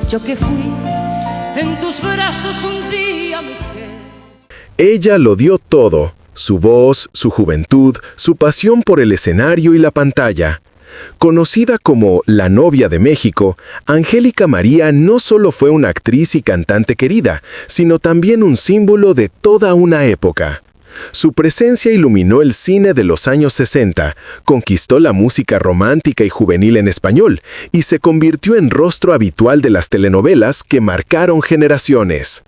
yo que fui en tus brazos un día mujer. Ella lo dio todo, su voz, su juventud, su pasión por el escenario y la pantalla. Conocida como la novia de México, Angélica María no solo fue una actriz y cantante querida, sino también un símbolo de toda una época. Su presencia iluminó el cine de los años 60, conquistó la música romántica y juvenil en español y se convirtió en rostro habitual de las telenovelas que marcaron generaciones.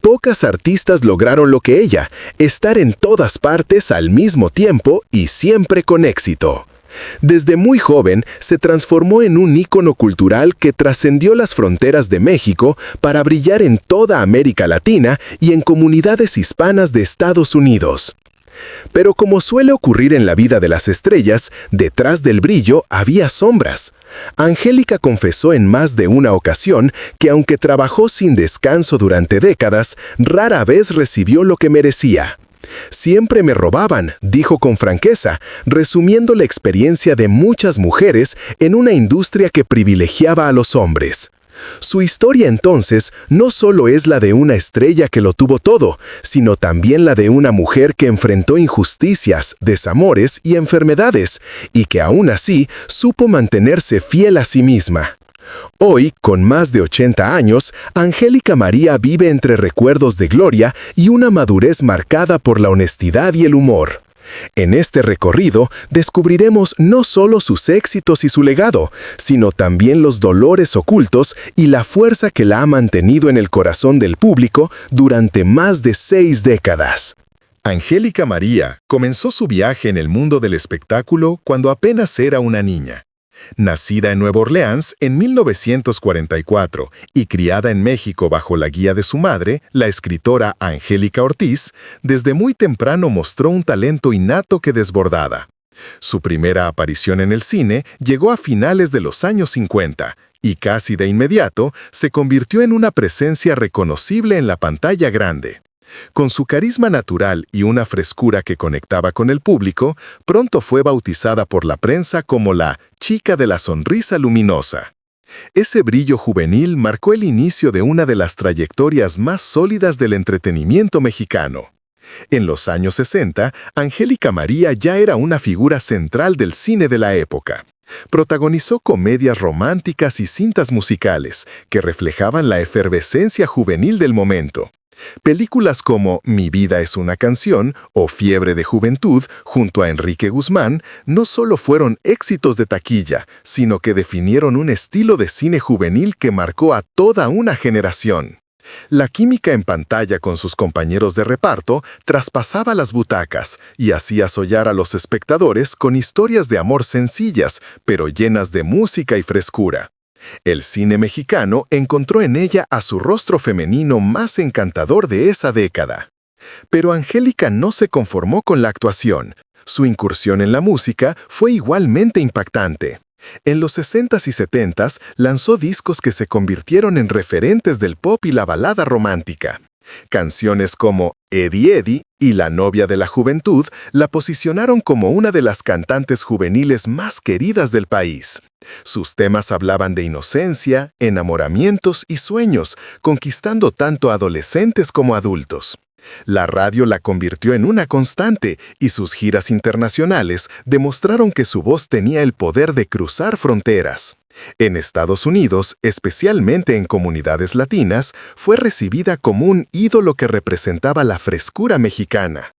Pocas artistas lograron lo que ella, estar en todas partes al mismo tiempo y siempre con éxito. Desde muy joven se transformó en un ícono cultural que trascendió las fronteras de México para brillar en toda América Latina y en comunidades hispanas de Estados Unidos. Pero como suele ocurrir en la vida de las estrellas, detrás del brillo había sombras. Angélica confesó en más de una ocasión que aunque trabajó sin descanso durante décadas, rara vez recibió lo que merecía. Siempre me robaban, dijo con franqueza, resumiendo la experiencia de muchas mujeres en una industria que privilegiaba a los hombres. Su historia entonces no solo es la de una estrella que lo tuvo todo, sino también la de una mujer que enfrentó injusticias, desamores y enfermedades, y que aún así supo mantenerse fiel a sí misma. Hoy, con más de 80 años, Angélica María vive entre recuerdos de gloria y una madurez marcada por la honestidad y el humor. En este recorrido descubriremos no solo sus éxitos y su legado, sino también los dolores ocultos y la fuerza que la ha mantenido en el corazón del público durante más de 6 décadas. Angélica María comenzó su viaje en el mundo del espectáculo cuando apenas era una niña. Nacida en Nueva Orleans en 1944 y criada en México bajo la guía de su madre, la escritora Angélica Ortiz, desde muy temprano mostró un talento innato que desbordaba. Su primera aparición en el cine llegó a finales de los años 50 y casi de inmediato se convirtió en una presencia reconocible en la pantalla grande. Con su carisma natural y una frescura que conectaba con el público, pronto fue bautizada por la prensa como la chica de la sonrisa luminosa. Ese brillo juvenil marcó el inicio de una de las trayectorias más sólidas del entretenimiento mexicano. En los años 60, Angélica María ya era una figura central del cine de la época. Protagonizó comedias románticas y cintas musicales que reflejaban la efervescencia juvenil del momento. Películas como Mi vida es una canción o Fiebre de juventud, junto a Enrique Guzmán, no solo fueron éxitos de taquilla, sino que definieron un estilo de cine juvenil que marcó a toda una generación. La química en pantalla con sus compañeros de reparto traspasaba las butacas y hacía sollar a los espectadores con historias de amor sencillas, pero llenas de música y frescura. El cine mexicano encontró en ella a su rostro femenino más encantador de esa década. Pero Angélica no se conformó con la actuación. Su incursión en la música fue igualmente impactante. En los 60s y 70s lanzó discos que se convirtieron en referentes del pop y la balada romántica. Canciones como Eddie Eddie y La novia de la juventud la posicionaron como una de las cantantes juveniles más queridas del país. Sus temas hablaban de inocencia, enamoramientos y sueños, conquistando tanto adolescentes como adultos. La radio la convirtió en una constante y sus giras internacionales demostraron que su voz tenía el poder de cruzar fronteras. En Estados Unidos, especialmente en comunidades latinas, fue recibida como un ídolo que representaba la frescura mexicana.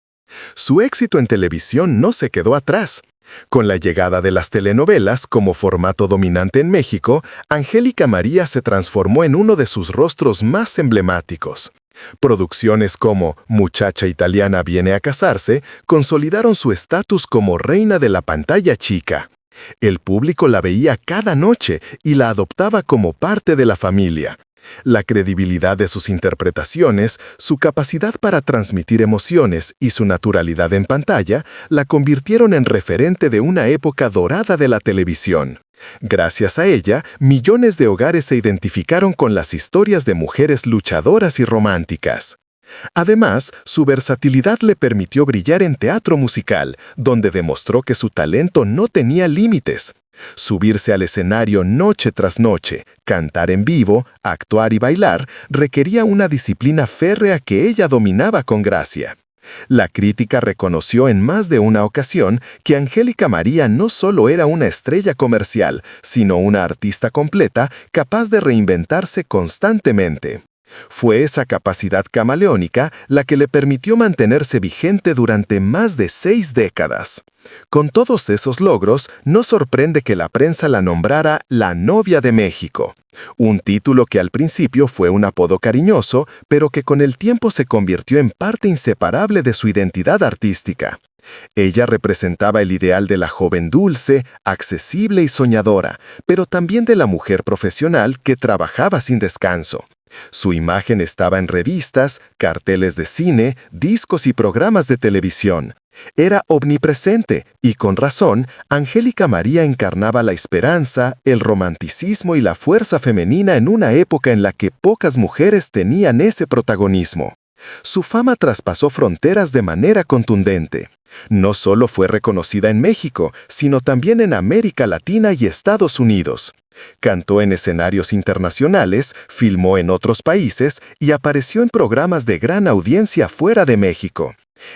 Su éxito en televisión no se quedó atrás. Con la llegada de las telenovelas como formato dominante en México, Angélica María se transformó en uno de sus rostros más emblemáticos. Producciones como Muchacha italiana viene a casarse consolidaron su estatus como reina de la pantalla chica. El público la veía cada noche y la adoptaba como parte de la familia. La credibilidad de sus interpretaciones, su capacidad para transmitir emociones y su naturalidad en pantalla la convirtieron en referente de una época dorada de la televisión. Gracias a ella, millones de hogares se identificaron con las historias de mujeres luchadoras y románticas. Además, su versatilidad le permitió brillar en teatro musical, donde demostró que su talento no tenía límites. Subirse al escenario noche tras noche, cantar en vivo, actuar y bailar requería una disciplina férrea que ella dominaba con gracia. La crítica reconoció en más de una ocasión que Angélica María no solo era una estrella comercial, sino una artista completa capaz de reinventarse constantemente. Fue esa capacidad camaleónica la que le permitió mantenerse vigente durante más de 6 décadas. Con todos esos logros, no sorprende que la prensa la nombrara la novia de México, un título que al principio fue un apodo cariñoso, pero que con el tiempo se convirtió en parte inseparable de su identidad artística. Ella representaba el ideal de la joven dulce, accesible y soñadora, pero también de la mujer profesional que trabajaba sin descanso. Su imagen estaba en revistas, carteles de cine, discos y programas de televisión. Era omnipresente y, con razón, Angélica María encarnaba la esperanza, el romanticismo y la fuerza femenina en una época en la que pocas mujeres tenían ese protagonismo. Su fama traspasó fronteras de manera contundente. No solo fue reconocida en México, sino también en América Latina y Estados Unidos. Cantó en escenarios internacionales, filmó en otros países y apareció en programas de gran audiencia fuera de México.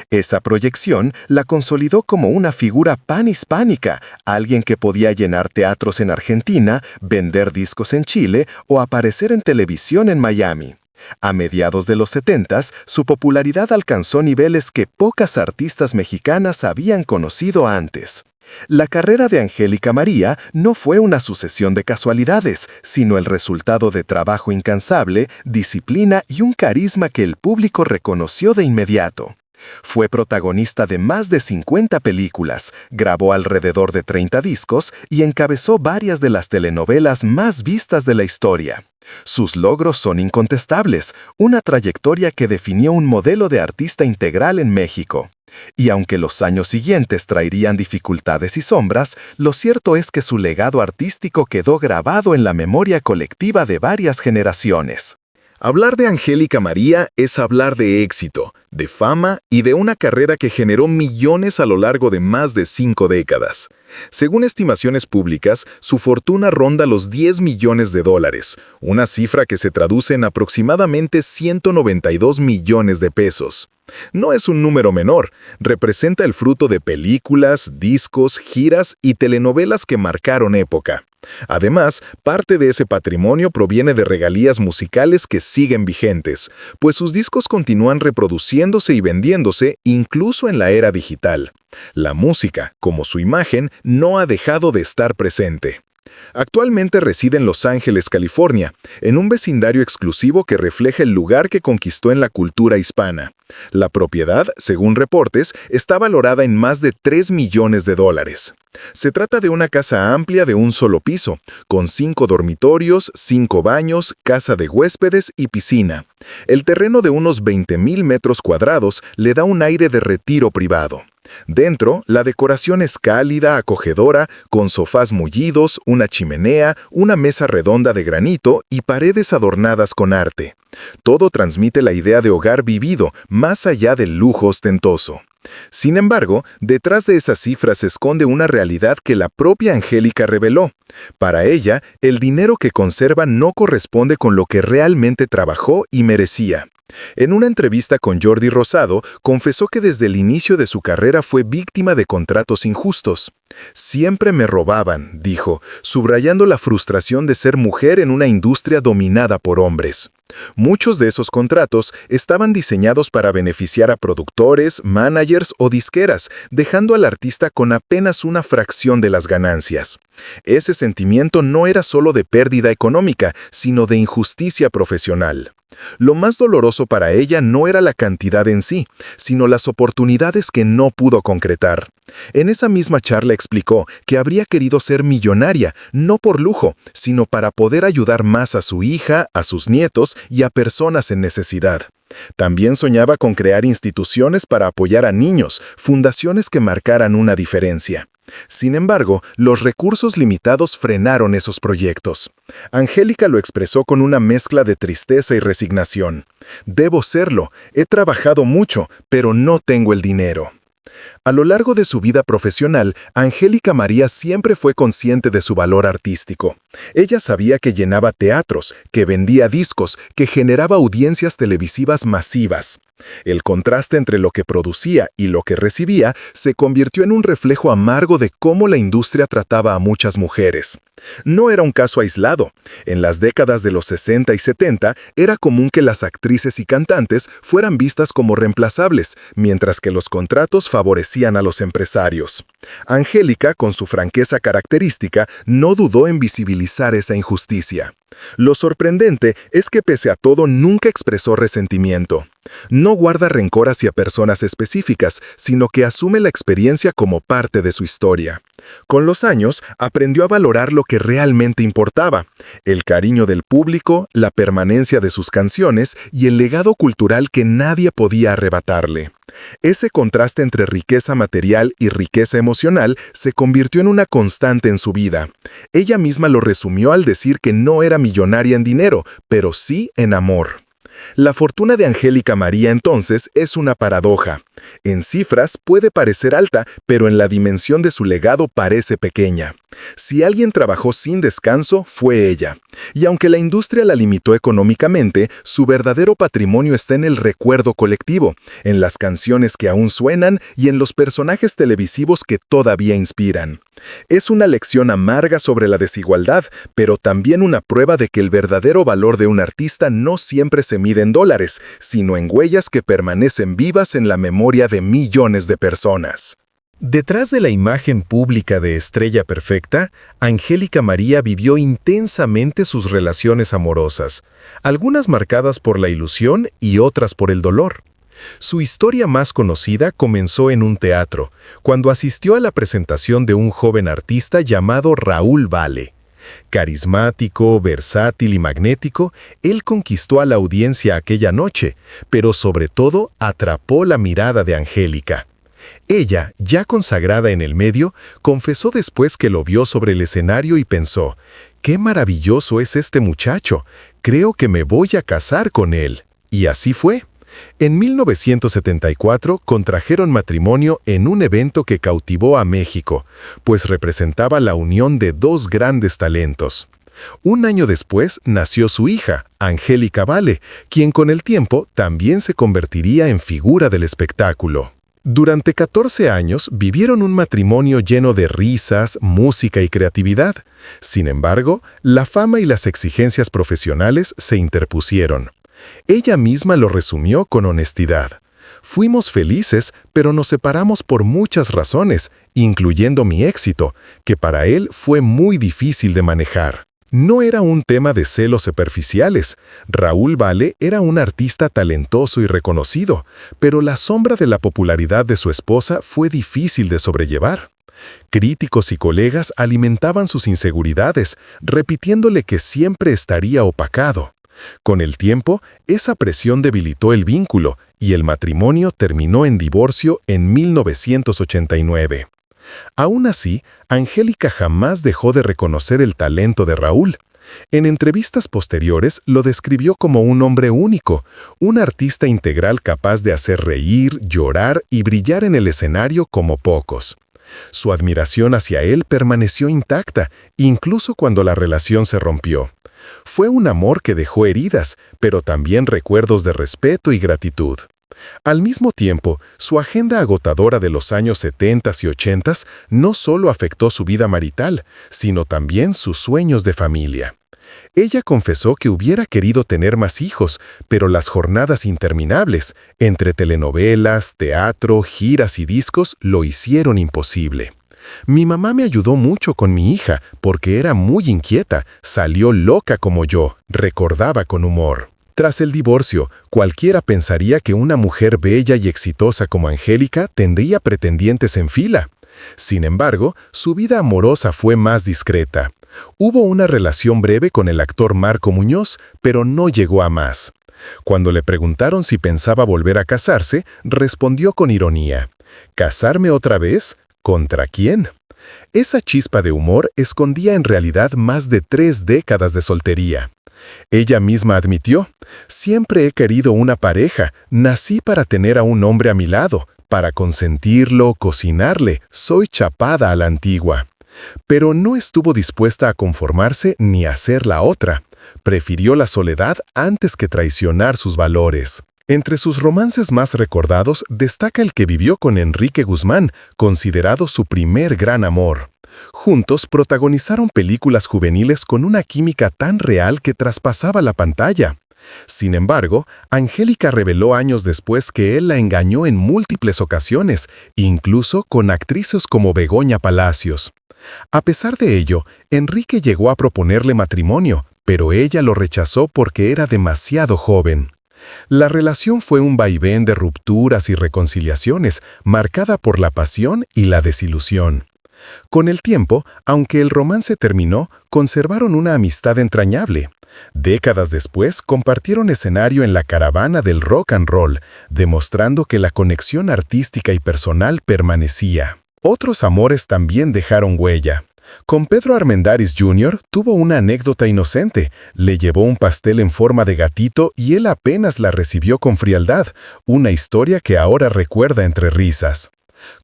Esa proyección la consolidó como una figura panhispánica, alguien que podía llenar teatros en Argentina, vender discos en Chile o aparecer en televisión en Miami. A mediados de los 70s, su popularidad alcanzó niveles que pocas artistas mexicanas habían conocido antes. La carrera de Angélica María no fue una sucesión de casualidades, sino el resultado de trabajo incansable, disciplina y un carisma que el público reconoció de inmediato. Fue protagonista de más de 50 películas, grabó alrededor de 30 discos y encabezó varias de las telenovelas más vistas de la historia. Sus logros son incontestables, una trayectoria que definió un modelo de artista integral en México. Y aunque los años siguientes traerían dificultades y sombras, lo cierto es que su legado artístico quedó grabado en la memoria colectiva de varias generaciones. Hablar de Angélica María es hablar de éxito, de fama y de una carrera que generó millones a lo largo de más de 5 décadas. Según estimaciones públicas, su fortuna ronda los $10 millones, una cifra que se traduce en aproximadamente 192 millones de pesos. No es un número menor, representa el fruto de películas, discos, giras y telenovelas que marcaron época. Además, parte de ese patrimonio proviene de regalías musicales que siguen vigentes, pues sus discos continúan reproduciéndose y vendiéndose incluso en la era digital. La música, como su imagen, no ha dejado de estar presente. Actualmente reside en Los Ángeles, California, en un vecindario exclusivo que refleja el lugar que conquistó en la cultura hispana. La propiedad, según reportes, está valorada en más de $3 millones. Se trata de una casa amplia de un solo piso, con 5 dormitorios, 5 baños, casa de huéspedes y piscina. El terreno de unos 20,000 metros cuadrados le da un aire de retiro privado. Dentro, la decoración es cálida, acogedora, con sofás mullidos, una chimenea, una mesa redonda de granito y paredes adornadas con arte. Todo transmite la idea de hogar vivido, más allá del lujo ostentoso. Sin embargo, detrás de esas cifras se esconde una realidad que la propia Angélica reveló. Para ella, el dinero que conserva no corresponde con lo que realmente trabajó y merecía. En una entrevista con Jordi Rosado, confesó que desde el inicio de su carrera fue víctima de contratos injustos. «Siempre me robaban», dijo, subrayando la frustración de ser mujer en una industria dominada por hombres. Muchos de esos contratos estaban diseñados para beneficiar a productores, managers o disqueras, dejando al artista con apenas una fracción de las ganancias. Ese sentimiento no era solo de pérdida económica, sino de injusticia profesional. Lo más doloroso para ella no era la cantidad en sí, sino las oportunidades que no pudo concretar. En esa misma charla explicó que habría querido ser millonaria, no por lujo, sino para poder ayudar más a su hija, a sus nietos y a personas en necesidad. También soñaba con crear instituciones para apoyar a niños, fundaciones que marcaran una diferencia. Sin embargo, los recursos limitados frenaron esos proyectos. Angélica lo expresó con una mezcla de tristeza y resignación. «Debo serlo, he trabajado mucho, pero no tengo el dinero». A lo largo de su vida profesional, Angélica María siempre fue consciente de su valor artístico. Ella sabía que llenaba teatros, que vendía discos, que generaba audiencias televisivas masivas. El contraste entre lo que producía y lo que recibía se convirtió en un reflejo amargo de cómo la industria trataba a muchas mujeres. No era un caso aislado. En las décadas de los 60 y 70 era común que las actrices y cantantes fueran vistas como reemplazables, mientras que los contratos favorecían a los empresarios. Angélica, con su franqueza característica, no dudó en visibilizar esa injusticia. Lo sorprendente es que pese a todo nunca expresó resentimiento. No guarda rencor hacia personas específicas, sino que asume la experiencia como parte de su historia. Con los años, aprendió a valorar lo que realmente importaba: el cariño del público, la permanencia de sus canciones y el legado cultural que nadie podía arrebatarle. Ese contraste entre riqueza material y riqueza emocional se convirtió en una constante en su vida. Ella misma lo resumió al decir que no era millonaria en dinero, pero sí en amor. La fortuna de Angélica María entonces es una paradoja. En cifras puede parecer alta, pero en la dimensión de su legado parece pequeña. Si alguien trabajó sin descanso, fue ella. Y aunque la industria la limitó económicamente, su verdadero patrimonio está en el recuerdo colectivo, en las canciones que aún suenan y en los personajes televisivos que todavía inspiran. Es una lección amarga sobre la desigualdad, pero también una prueba de que el verdadero valor de un artista no siempre se mide en dólares, sino en huellas que permanecen vivas en la memoria de millones de personas. Detrás de la imagen pública de estrella perfecta, Angélica María vivió intensamente sus relaciones amorosas, algunas marcadas por la ilusión y otras por el dolor. Su historia más conocida comenzó en un teatro, cuando asistió a la presentación de un joven artista llamado Raúl Vale. Carismático, versátil y magnético, él conquistó a la audiencia aquella noche, pero sobre todo atrapó la mirada de Angélica. Ella, ya consagrada en el medio, confesó después que lo vio sobre el escenario y pensó: «¡Qué maravilloso es este muchacho! Creo que me voy a casar con él». Y así fue. En 1974 contrajeron matrimonio en un evento que cautivó a México, pues representaba la unión de dos grandes talentos. Un año después nació su hija, Angélica Vale, quien con el tiempo también se convertiría en figura del espectáculo. Durante 14 años vivieron un matrimonio lleno de risas, música y creatividad. Sin embargo, la fama y las exigencias profesionales se interpusieron. Ella misma lo resumió con honestidad: «Fuimos felices, pero nos separamos por muchas razones, incluyendo mi éxito, que para él fue muy difícil de manejar». No era un tema de celos superficiales. Raúl Vale era un artista talentoso y reconocido, pero la sombra de la popularidad de su esposa fue difícil de sobrellevar. Críticos y colegas alimentaban sus inseguridades, repitiéndole que siempre estaría opacado. Con el tiempo, esa presión debilitó el vínculo y el matrimonio terminó en divorcio en 1989. Aún así, Angélica jamás dejó de reconocer el talento de Raúl. En entrevistas posteriores lo describió como un hombre único, un artista integral capaz de hacer reír, llorar y brillar en el escenario como pocos. Su admiración hacia él permaneció intacta, incluso cuando la relación se rompió. Fue un amor que dejó heridas, pero también recuerdos de respeto y gratitud. Al mismo tiempo, su agenda agotadora de los años 70 y 80 no solo afectó su vida marital, sino también sus sueños de familia. Ella confesó que hubiera querido tener más hijos, pero las jornadas interminables, entre telenovelas, teatro, giras y discos, lo hicieron imposible. «Mi mamá me ayudó mucho con mi hija porque era muy inquieta, salió loca como yo», recordaba con humor. Tras el divorcio, cualquiera pensaría que una mujer bella y exitosa como Angélica tendría pretendientes en fila. Sin embargo, su vida amorosa fue más discreta. Hubo una relación breve con el actor Marco Muñoz, pero no llegó a más. Cuando le preguntaron si pensaba volver a casarse, respondió con ironía: «¿Casarme otra vez? ¿Contra quién?». Esa chispa de humor escondía en realidad más de 3 décadas de soltería. Ella misma admitió: «Siempre he querido una pareja, nací para tener a un hombre a mi lado, Para consentirlo, cocinarle, soy chapada a la antigua. Pero no estuvo dispuesta a conformarse ni a ser la otra. Prefirió la soledad antes que traicionar sus valores. Entre sus romances más recordados destaca el que vivió con Enrique Guzmán, considerado su primer gran amor. Juntos protagonizaron películas juveniles con una química tan real que traspasaba la pantalla. Sin embargo, Angélica reveló años después que él la engañó en múltiples ocasiones, incluso con actrices como Begoña Palacios. A pesar de ello, Enrique llegó a proponerle matrimonio, pero ella lo rechazó porque era demasiado joven. La relación fue un vaivén de rupturas y reconciliaciones, marcada por la pasión y la desilusión. Con el tiempo, aunque el romance terminó, conservaron una amistad entrañable. Décadas después, compartieron escenario en la caravana del rock and roll, demostrando que la conexión artística y personal permanecía. Otros amores también dejaron huella. Con Pedro Armendáriz Jr. tuvo una anécdota inocente. Le llevó un pastel en forma de gatito y él apenas la recibió con frialdad, una historia que ahora recuerda entre risas.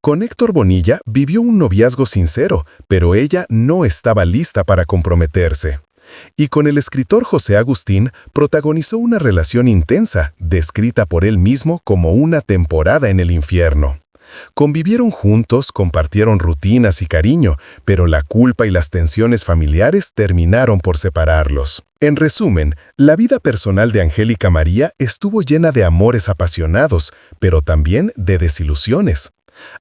Con Héctor Bonilla vivió un noviazgo sincero, pero ella no estaba lista para comprometerse. Y con el escritor José Agustín protagonizó una relación intensa, descrita por él mismo como una temporada en el infierno. Convivieron juntos, compartieron rutinas y cariño, pero la culpa y las tensiones familiares terminaron por separarlos. En resumen, la vida personal de Angélica María estuvo llena de amores apasionados, pero también de desilusiones.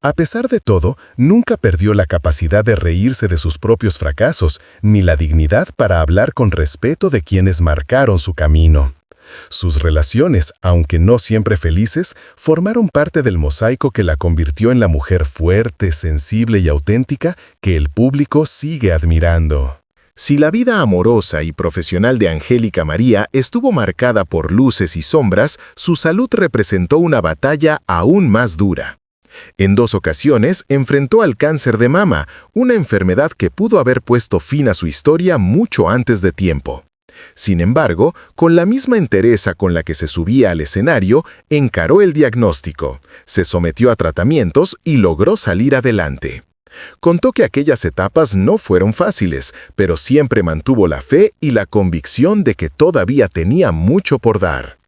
A pesar de todo, nunca perdió la capacidad de reírse de sus propios fracasos, ni la dignidad para hablar con respeto de quienes marcaron su camino. Sus relaciones, aunque no siempre felices, formaron parte del mosaico que la convirtió en la mujer fuerte, sensible y auténtica que el público sigue admirando. Si la vida amorosa y profesional de Angélica María estuvo marcada por luces y sombras, su salud representó una batalla aún más dura. En 2 ocasiones enfrentó al cáncer de mama, una enfermedad que pudo haber puesto fin a su historia mucho antes de tiempo. Sin embargo, con la misma entereza con la que se subía al escenario, encaró el diagnóstico, se sometió a tratamientos y logró salir adelante. Contó que aquellas etapas no fueron fáciles, pero siempre mantuvo la fe y la convicción de que todavía tenía mucho por dar.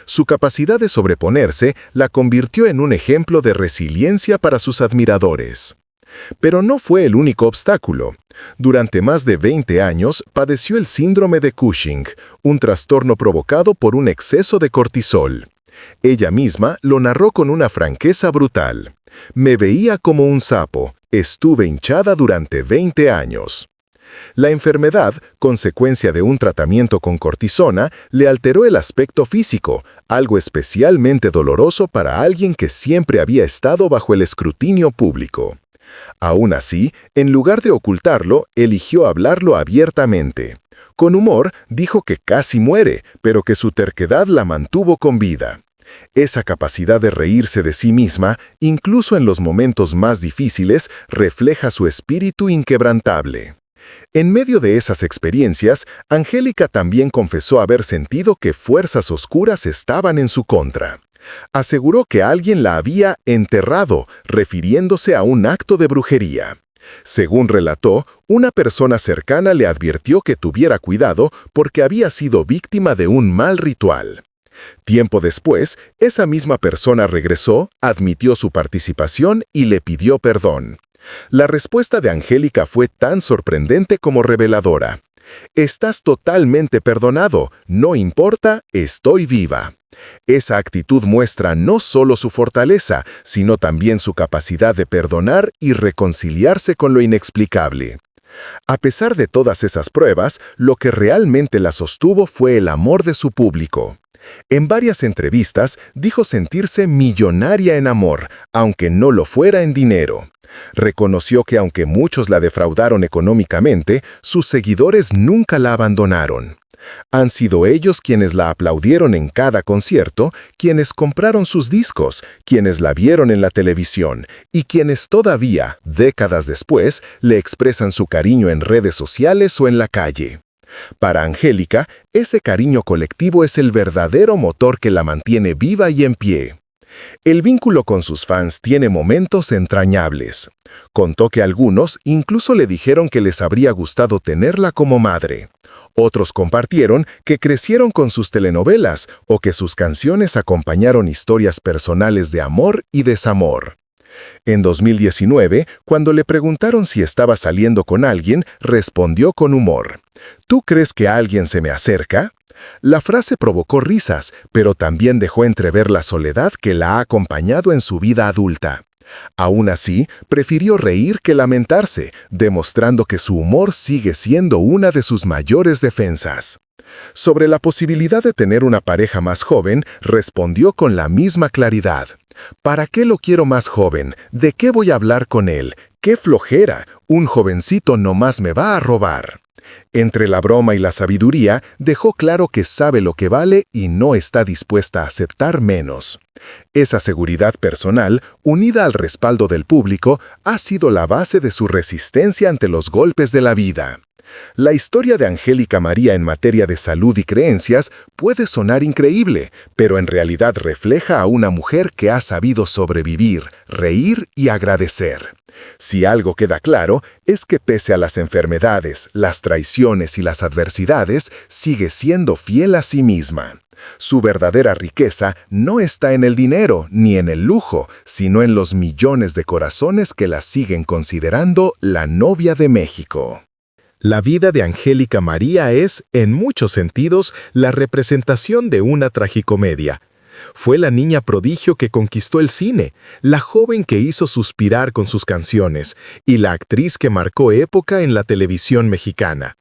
Su capacidad de sobreponerse la convirtió en un ejemplo de resiliencia para sus admiradores. Pero no fue el único obstáculo. Durante más de 20 años padeció el síndrome de Cushing, un trastorno provocado por un exceso de cortisol. Ella misma lo narró con una franqueza brutal. Me veía como un sapo, estuve hinchada durante 20 años. La enfermedad, consecuencia de un tratamiento con cortisona, le alteró el aspecto físico, algo especialmente doloroso para alguien que siempre había estado bajo el escrutinio público. Aún así, en lugar de ocultarlo, eligió hablarlo abiertamente. Con humor, dijo que casi muere, pero que su terquedad la mantuvo con vida. Esa capacidad de reírse de sí misma, incluso en los momentos más difíciles, refleja su espíritu inquebrantable. En medio de esas experiencias, Angélica también confesó haber sentido que fuerzas oscuras estaban en su contra. Aseguró que alguien la había enterrado, refiriéndose a un acto de brujería. Según relató, una persona cercana le advirtió que tuviera cuidado porque había sido víctima de un mal ritual. Tiempo después, esa misma persona regresó, admitió su participación y le pidió perdón. La respuesta de Angélica fue tan sorprendente como reveladora. «Estás totalmente perdonado, no importa, estoy viva». Esa actitud muestra no solo su fortaleza, sino también su capacidad de perdonar y reconciliarse con lo inexplicable. A pesar de todas esas pruebas, lo que realmente la sostuvo fue el amor de su público. En varias entrevistas dijo sentirse millonaria en amor, aunque no lo fuera en dinero. Reconoció que aunque muchos la defraudaron económicamente, sus seguidores nunca la abandonaron. Han sido ellos quienes la aplaudieron en cada concierto, quienes compraron sus discos, quienes la vieron en la televisión y quienes todavía, décadas después, le expresan su cariño en redes sociales o en la calle. Para Angélica, ese cariño colectivo es el verdadero motor que la mantiene viva y en pie. El vínculo con sus fans tiene momentos entrañables. Contó que algunos incluso le dijeron que les habría gustado tenerla como madre. Otros compartieron que crecieron con sus telenovelas o que sus canciones acompañaron historias personales de amor y desamor. En 2019, cuando le preguntaron si estaba saliendo con alguien, respondió con humor: ¿Tú crees que alguien se me acerca? La frase provocó risas, pero también dejó entrever la soledad que la ha acompañado en su vida adulta. Aún así, prefirió reír que lamentarse, demostrando que su humor sigue siendo una de sus mayores defensas. Sobre la posibilidad de tener una pareja más joven, respondió con la misma claridad: ¿Para qué lo quiero más joven? ¿De qué voy a hablar con él? ¡Qué flojera! Un jovencito nomás me va a robar. Entre la broma y la sabiduría, dejó claro que sabe lo que vale y no está dispuesta a aceptar menos. Esa seguridad personal, unida al respaldo del público, ha sido la base de su resistencia ante los golpes de la vida. La historia de Angélica María en materia de salud y creencias puede sonar increíble, pero en realidad refleja a una mujer que ha sabido sobrevivir, reír y agradecer. Si algo queda claro, es que pese a las enfermedades, las traiciones y las adversidades, sigue siendo fiel a sí misma. Su verdadera riqueza no está en el dinero ni en el lujo, sino en los millones de corazones que la siguen considerando la novia de México. La vida de Angélica María es, en muchos sentidos, la representación de una tragicomedia. Fue la niña prodigio que conquistó el cine, la joven que hizo suspirar con sus canciones y la actriz que marcó época en la televisión mexicana.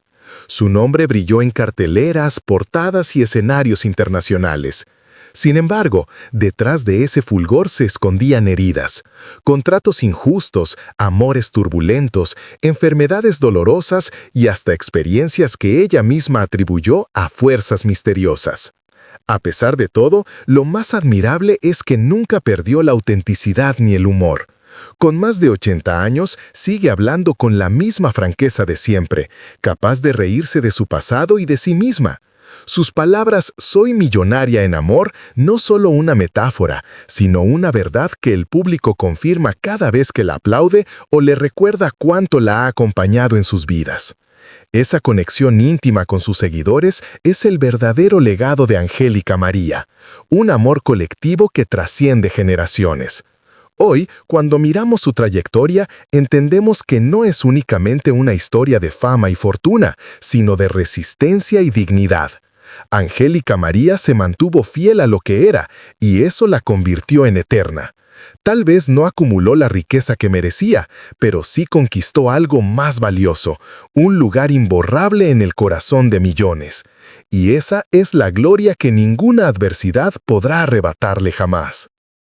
Su nombre brilló en carteleras, portadas y escenarios internacionales. Sin embargo, detrás de ese fulgor se escondían heridas, contratos injustos, amores turbulentos, enfermedades dolorosas y hasta experiencias que ella misma atribuyó a fuerzas misteriosas. A pesar de todo, lo más admirable es que nunca perdió la autenticidad ni el humor. Con más de 80 años, sigue hablando con la misma franqueza de siempre, capaz de reírse de su pasado y de sí misma. Sus palabras «soy millonaria en amor» no solo una metáfora, sino una verdad que el público confirma cada vez que la aplaude o le recuerda cuánto la ha acompañado en sus vidas. Esa conexión íntima con sus seguidores es el verdadero legado de Angélica María, un amor colectivo que trasciende generaciones. Hoy, cuando miramos su trayectoria, entendemos que no es únicamente una historia de fama y fortuna, sino de resistencia y dignidad. Angélica María se mantuvo fiel a lo que era, y eso la convirtió en eterna. Tal vez no acumuló la riqueza que merecía, pero sí conquistó algo más valioso, un lugar imborrable en el corazón de millones. Y esa es la gloria que ninguna adversidad podrá arrebatarle jamás.